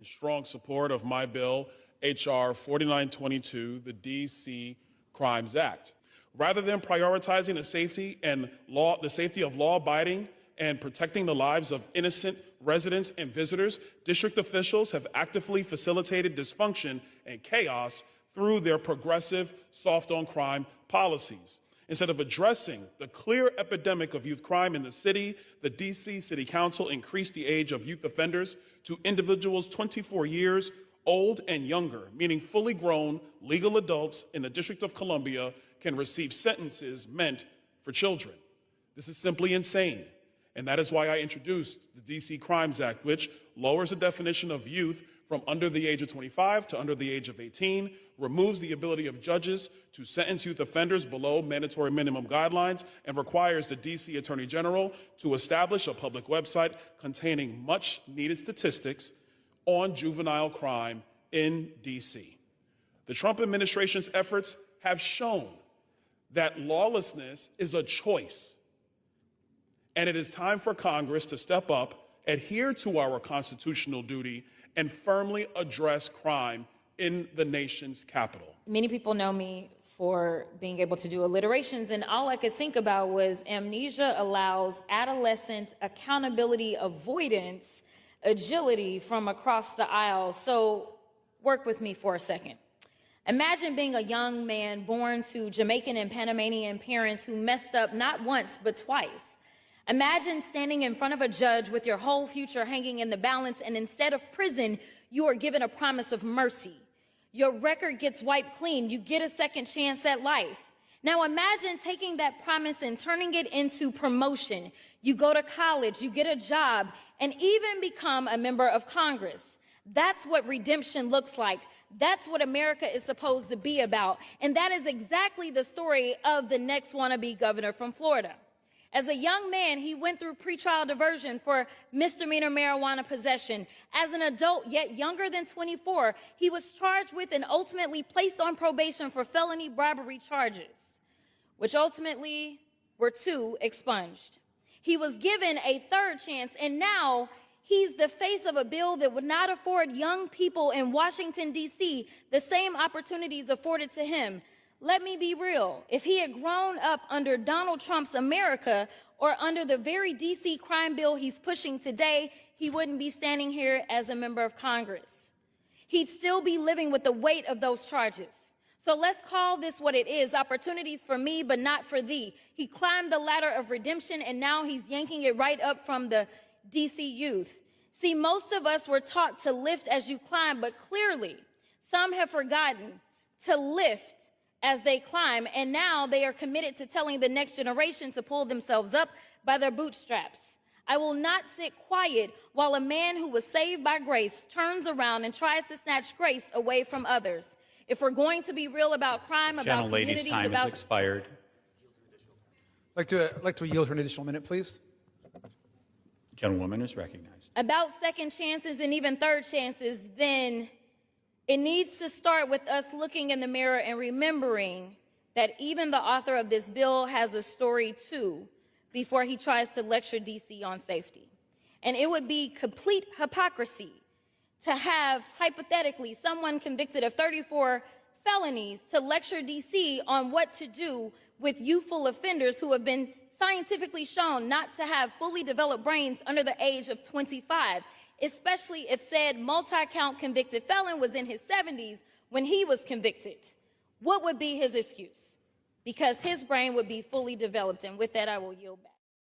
In strong support of my bill, H.R. 4922, the D.C. Crimes Act. Rather than prioritizing the safety of law-abiding and protecting the lives of innocent residents and visitors, district officials have actively facilitated dysfunction and chaos through their progressive soft-on-crime policies. Instead of addressing the clear epidemic of youth crime in the city, the D.C. City Council increased the age of youth offenders to individuals 24 years old and younger, meaning fully grown legal adults in the District of Columbia can receive sentences meant for children. This is simply insane, and that is why I introduced the D.C. Crimes Act, which lowers the definition of youth from under the age of 25 to under the age of 18, removes the ability of judges to sentence youth offenders below mandatory minimum guidelines, and requires the D.C. Attorney General to establish a public website containing much-needed statistics on juvenile crime in D.C. The Trump administration's efforts have shown that lawlessness is a choice, and it is time for Congress to step up, adhere to our constitutional duty, and firmly address crime in the nation's capital. Many people know me for being able to do alliterations, and all I could think about was amnesia allows adolescent accountability avoidance agility from across the aisle. So work with me for a second. Imagine being a young man born to Jamaican and Panamanian parents who messed up not once but twice. Imagine standing in front of a judge with your whole future hanging in the balance, and instead of prison, you are given a promise of mercy. Your record gets wiped clean. You get a second chance at life. Now imagine taking that promise and turning it into promotion. You go to college, you get a job, and even become a member of Congress. That's what redemption looks like. That's what America is supposed to be about. And that is exactly the story of the next wannabe governor from Florida. As a young man, he went through pretrial diversion for misdemeanor marijuana possession. As an adult, yet younger than 24, he was charged with and ultimately placed on probation for felony bribery charges, which ultimately were 2 expunged. He was given a 3rd chance, and now he's the face of a bill that would not afford young people in Washington, D.C. the same opportunities afforded to him. Let me be real. If he had grown up under Donald Trump's America or under the very D.C. crime bill he's pushing today, he wouldn't be standing here as a member of Congress. He'd still be living with the weight of those charges. So let's call this what it is, opportunities for me, but not for thee. He climbed the ladder of redemption, and now he's yanking it right up from the D.C. youth. See, most of us were taught to lift as you climb, but clearly some have forgotten to lift as they climb, and now they are committed to telling the next generation to pull themselves up by their bootstraps. I will not sit quiet while a man who was saved by grace turns around and tries to snatch grace away from others. If we're going to be real about crime, about communities, time about... has expired. I'd like to yield for an additional minute, please. Gentlewoman is recognized. About second chances and even 3rd chances, then it needs to start with us looking in the mirror and remembering that even the author of this bill has a story too before he tries to lecture D.C. on safety. And it would be complete hypocrisy to have, hypothetically, someone convicted of 34 felonies to lecture D.C. on what to do with youthful offenders who have been scientifically shown not to have fully developed brains under the age of 25, especially if said multi-count convicted felon was in his 70s when he was convicted. What would be his excuse? Because his brain would be fully developed, and with that, I will yield back.